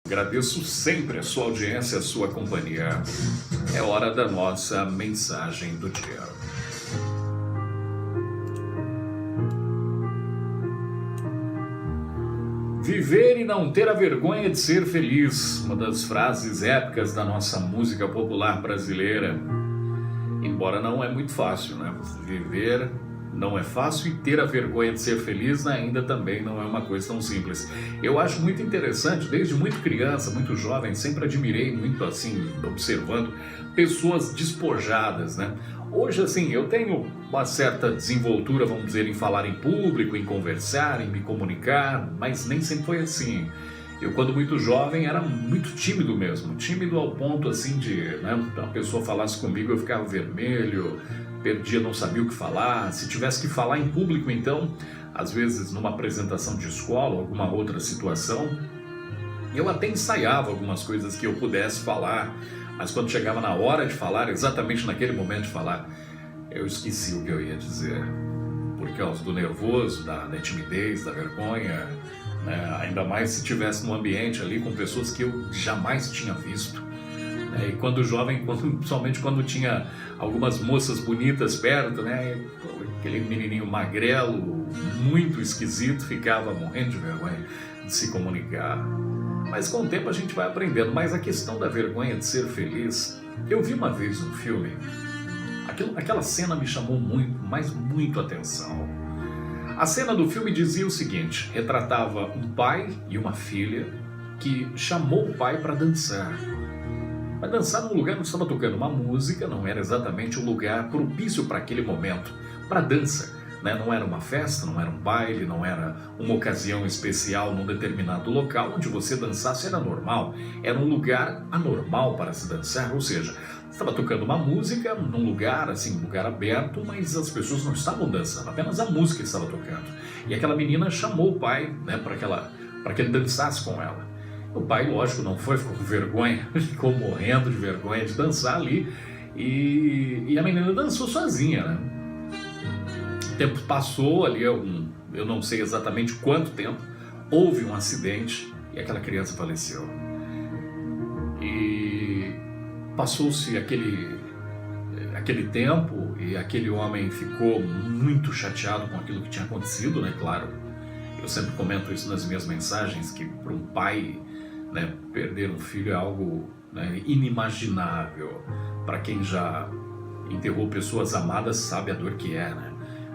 Agradeço sempre a sua audiência, a sua companhia. É hora da nossa mensagem do dia. Viver e não ter a vergonha de ser feliz, uma das frases épicas da nossa música popular brasileira. Embora não é muito fácil, né? Viver não é fácil e ter a vergonha de ser feliz ainda também não é uma coisa tão simples. Eu acho muito interessante, desde muito criança, muito jovem, sempre admirei muito assim, observando pessoas despojadas, né? Hoje, assim, eu tenho uma certa desenvoltura, vamos dizer, em falar em público, em conversar, em me comunicar, mas nem sempre foi assim. Eu, quando muito jovem, era muito tímido mesmo, tímido ao ponto, assim, de, né, a pessoa falasse comigo, eu ficava vermelho, perdia, não sabia o que falar. Se tivesse que falar em público, então, às vezes numa apresentação de escola, alguma outra situação, eu até ensaiava algumas coisas que eu pudesse falar, mas quando chegava na hora de falar, exatamente naquele momento de falar, eu esqueci o que eu ia dizer, por causa do nervoso, da timidez, da vergonha, né? Ainda mais se estivesse num ambiente ali com pessoas que eu jamais tinha visto. E quando jovem, principalmente quando tinha algumas moças bonitas perto, né? Aquele menininho magrelo, muito esquisito, ficava morrendo de vergonha de se comunicar. Mas com o tempo a gente vai aprendendo. Mas a questão da vergonha de ser feliz, eu vi uma vez um filme, aquela cena me chamou muito, mas muito atenção. A cena do filme dizia o seguinte, retratava um pai e uma filha que chamou o pai para dançar. Mas dançar num lugar onde estava tocando uma música, não era exatamente um lugar propício para aquele momento, para dança, né? Não era uma festa, não era um baile, não era uma ocasião especial num determinado local onde você dançasse, era normal, era um lugar anormal para se dançar, ou seja, estava tocando uma música num lugar, assim, um lugar aberto, mas as pessoas não estavam dançando, apenas a música estava tocando. E aquela menina chamou o pai, né, para que ele dançasse com ela. O pai, lógico, não foi, ficou com vergonha, ficou morrendo de vergonha de dançar ali, e a menina dançou sozinha, né? O tempo passou ali, eu não sei exatamente quanto tempo, houve um acidente e aquela criança faleceu. E passou-se aquele tempo e aquele homem ficou muito chateado com aquilo que tinha acontecido, né? Claro, eu sempre comento isso nas minhas mensagens, que para um pai, né, perder um filho é algo, né, inimaginável. Para quem já enterrou pessoas amadas sabe a dor que é, né?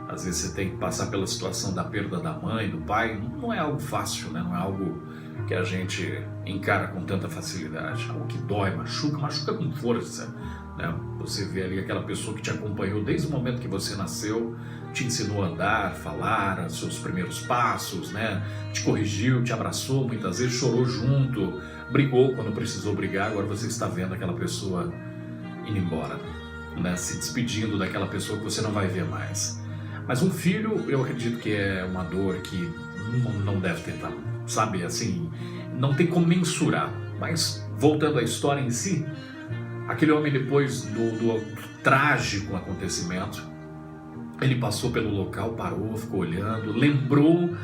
Às vezes você tem que passar pela situação da perda da mãe, do pai, não é algo fácil, né? Não é algo que a gente encara com tanta facilidade, algo que dói, machuca com força, né? Você vê ali aquela pessoa que te acompanhou desde o momento que você nasceu, te ensinou a andar, falar, os seus primeiros passos, né? Te corrigiu, te abraçou, muitas vezes chorou junto, brigou quando precisou brigar, agora você está vendo aquela pessoa indo embora, né? Se despedindo daquela pessoa que você não vai ver mais. Mas um filho, eu acredito que é uma dor que não deve ter, sabe, assim, não tem como mensurar. Mas, voltando à história em si, aquele homem, depois do trágico acontecimento, ele passou pelo local, parou, ficou olhando, lembrou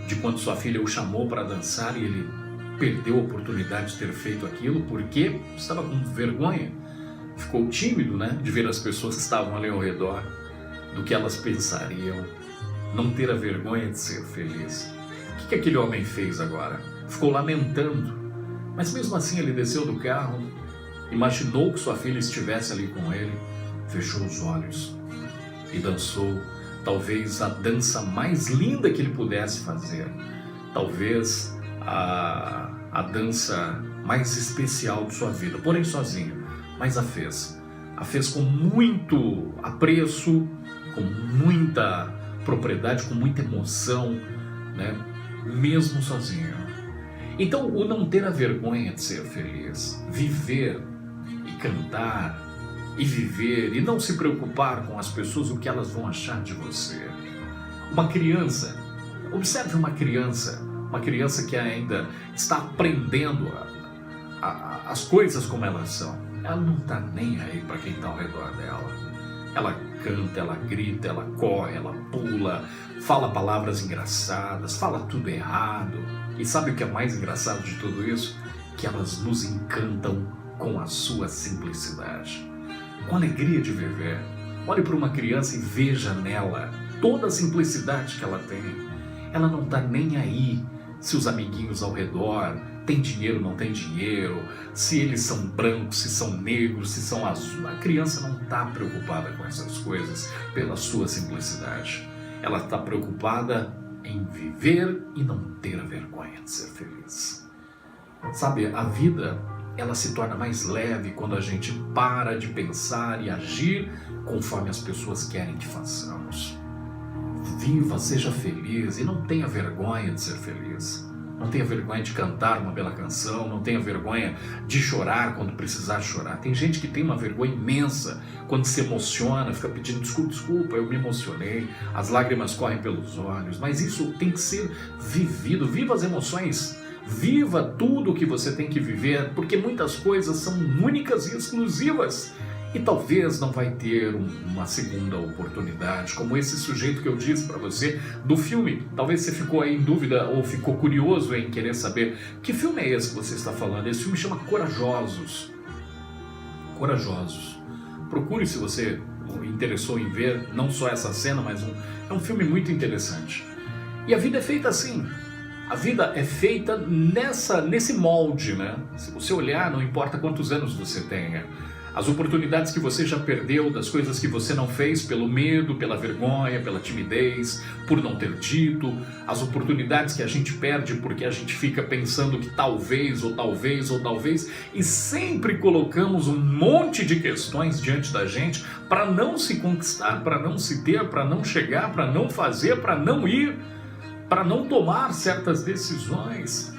de quando sua filha o chamou para dançar e ele perdeu a oportunidade de ter feito aquilo porque estava com vergonha, ficou tímido, né, de ver as pessoas que estavam ali ao redor, do que elas pensariam, não ter a vergonha de ser feliz. O que aquele homem fez agora? Ficou lamentando, mas mesmo assim ele desceu do carro, imaginou que sua filha estivesse ali com ele, fechou os olhos e dançou talvez a dança mais linda que ele pudesse fazer, talvez a dança mais especial de sua vida, porém sozinho, mas a fez com muito apreço, com muita propriedade, com muita emoção, né? Mesmo sozinho. Então, o não ter a vergonha de ser feliz, viver e cantar e viver e não se preocupar com as pessoas, o que elas vão achar de você. Uma criança, observe uma criança que ainda está aprendendo as coisas como elas são. Ela não está nem aí para quem está ao redor dela. Ela canta, ela grita, ela corre, ela pula, fala palavras engraçadas, fala tudo errado. E sabe o que é mais engraçado de tudo isso? que elas nos encantam com a sua simplicidade, com a alegria de viver. Olhe para uma criança e veja nela toda a simplicidade que ela tem. Ela não está nem aí se os amiguinhos ao redor têm dinheiro, não tem dinheiro, se eles são brancos, se são negros, se são azuis. A criança não está preocupada com essas coisas pela sua simplicidade. Ela está preocupada em viver e não ter a vergonha de ser feliz. Sabe, a vida, ela se torna mais leve quando a gente para de pensar e agir conforme as pessoas querem que façamos. Viva, seja feliz e não tenha vergonha de ser feliz. Não tenha vergonha de cantar uma bela canção, não tenha vergonha de chorar quando precisar chorar. Tem gente que tem uma vergonha imensa quando se emociona, fica pedindo desculpa, eu me emocionei, as lágrimas correm pelos olhos, mas isso tem que ser vivido. Viva as emoções, viva tudo o que você tem que viver, porque muitas coisas são únicas e exclusivas. E talvez não vai ter uma segunda oportunidade, como esse sujeito que eu disse para você do filme. Talvez você ficou aí em dúvida ou ficou curioso em querer saber que filme é esse que você está falando. Esse filme chama Corajosos. Corajosos. Procure se você interessou em ver, não só essa cena, mas é um filme muito interessante. E a vida é feita assim. A vida é feita nesse molde, né? Se você olhar, não importa quantos anos você tenha. As oportunidades que você já perdeu, das coisas que você não fez pelo medo, pela vergonha, pela timidez, por não ter dito, as oportunidades que a gente perde porque a gente fica pensando que talvez, e sempre colocamos um monte de questões diante da gente para não se conquistar, para não se ter, para não chegar, para não fazer, para não ir, para não tomar certas decisões.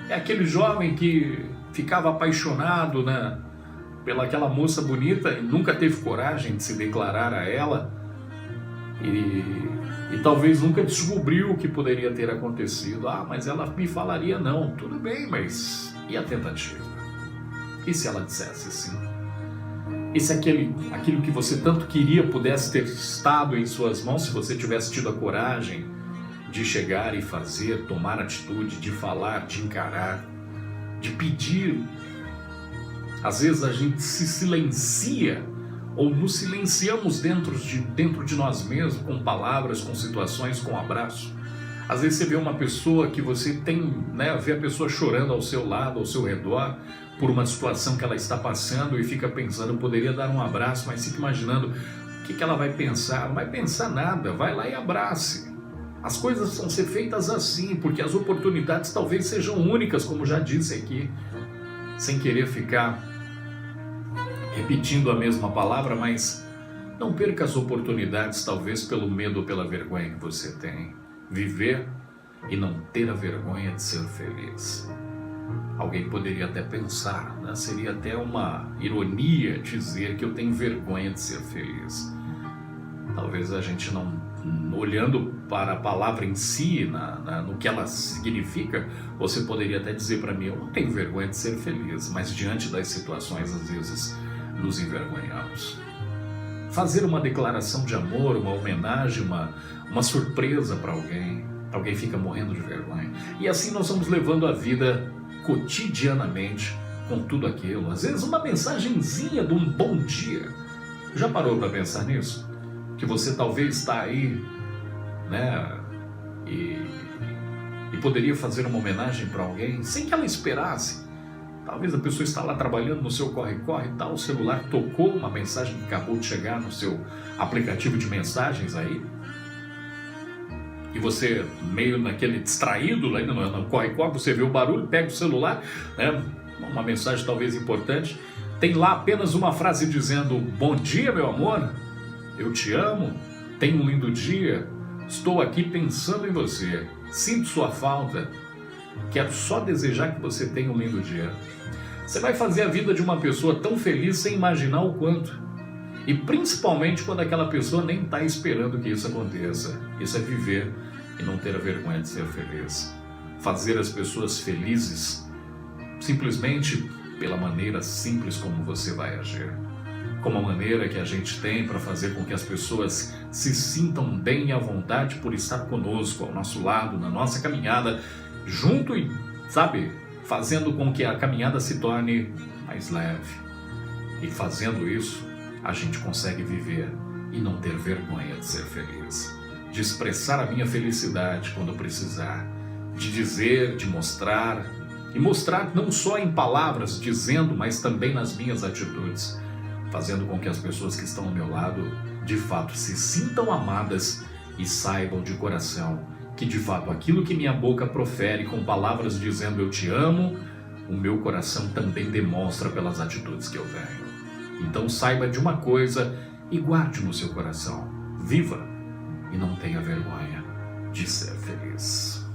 É aquele jovem que ficava apaixonado, né, pela aquela moça bonita e nunca teve coragem de se declarar a ela e talvez nunca descobriu o que poderia ter acontecido. Mas ela me falaria não. Tudo bem, mas e a tentativa? E se ela dissesse sim? E se aquilo que você tanto queria pudesse ter estado em suas mãos, se você tivesse tido a coragem de chegar e fazer, tomar atitude, de falar, de encarar, de pedir? Às vezes a gente se silencia ou nos silenciamos dentro de nós mesmos, com palavras, com situações, com abraço. Às vezes você vê uma pessoa que você tem, né, vê a pessoa chorando ao seu lado, ao seu redor, por uma situação que ela está passando e fica pensando, eu poderia dar um abraço, mas fica imaginando o que ela vai pensar. Não vai pensar nada, vai lá e abrace. As coisas vão ser feitas assim, porque as oportunidades talvez sejam únicas, como já disse aqui, sem querer ficar repetindo a mesma palavra, mas não perca as oportunidades, talvez pelo medo ou pela vergonha que você tem. Viver e não ter a vergonha de ser feliz. Alguém poderia até pensar, né? Seria até uma ironia dizer que eu tenho vergonha de ser feliz. Talvez a gente não, olhando para a palavra em si, no que ela significa, você poderia até dizer para mim, eu não tenho vergonha de ser feliz, mas diante das situações, às vezes, nos envergonhamos. Fazer uma declaração de amor, uma homenagem, uma surpresa para alguém fica morrendo de vergonha. E assim nós vamos levando a vida cotidianamente com tudo aquilo. Às vezes uma mensagenzinha de um bom dia. Já parou para pensar nisso? Que você talvez está aí, né, e poderia fazer uma homenagem para alguém sem que ela esperasse. Talvez a pessoa está lá trabalhando no seu corre-corre e tal, o celular tocou uma mensagem que acabou de chegar no seu aplicativo de mensagens aí, e você meio naquele distraído lá no corre-corre, você vê o barulho, pega o celular, né, uma mensagem talvez importante, tem lá apenas uma frase dizendo, bom dia meu amor, eu te amo, tenha um lindo dia, estou aqui pensando em você, sinto sua falta, quero só desejar que você tenha um lindo dia. Você vai fazer a vida de uma pessoa tão feliz sem imaginar o quanto. E principalmente quando aquela pessoa nem está esperando que isso aconteça. Isso é viver e não ter a vergonha de ser feliz. Fazer as pessoas felizes simplesmente pela maneira simples como você vai agir. Como a maneira que a gente tem para fazer com que as pessoas se sintam bem e à vontade por estar conosco, ao nosso lado, na nossa caminhada, junto e, sabe, fazendo com que a caminhada se torne mais leve. E fazendo isso, a gente consegue viver e não ter vergonha de ser feliz, de expressar a minha felicidade quando precisar, de dizer, de mostrar, e mostrar não só em palavras, dizendo, mas também nas minhas atitudes, fazendo com que as pessoas que estão ao meu lado, de fato, se sintam amadas e saibam de coração que, de fato, aquilo que minha boca profere com palavras dizendo eu te amo, o meu coração também demonstra pelas atitudes que eu tenho. Então saiba de uma coisa e guarde no seu coração. Viva e não tenha vergonha de ser feliz.